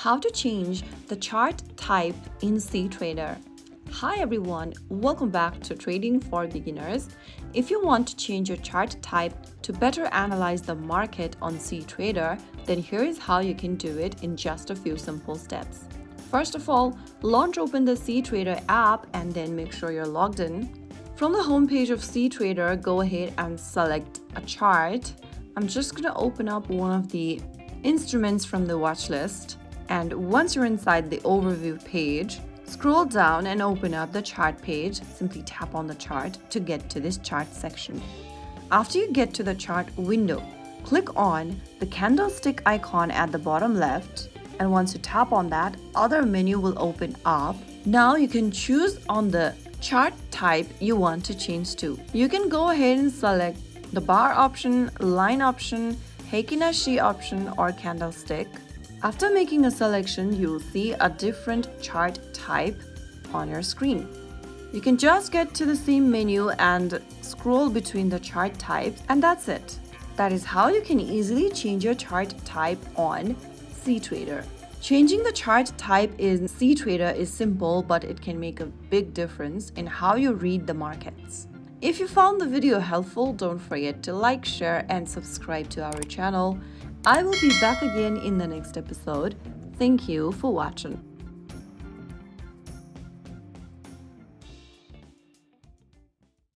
how to change the chart type in cTrader. Hi everyone, welcome back to Trading for Beginners. If you want to change your chart type to better analyze the market on cTrader, then here is how you can do it in just a few simple steps. First of all, launch open the cTrader app and then make sure you're logged in. From the homepage of cTrader, go ahead and select a chart. I'm just going to open up one of the instruments from the watch list. And once you're inside the overview page, scroll down and open up the chart page. Simply tap on the chart to get to this chart section. After you get to the chart window, click on the candlestick icon at the bottom left. And once you tap on that, other menu will open up. Now you can choose on the chart type you want to change to. You can go ahead and select the bar option, line option, Heikin Ashi option, or candlestick. After making a selection, you will see a different chart type on your screen. You can just get to the same menu and scroll between the chart types, and that's it. That is how you can easily change your chart type on cTrader. Changing the chart type in cTrader is simple, but it can make a big difference in how you read the markets. If you found the video helpful, don't forget to like, share, and subscribe to our channel. I will be back again in the next episode. Thank you for watching.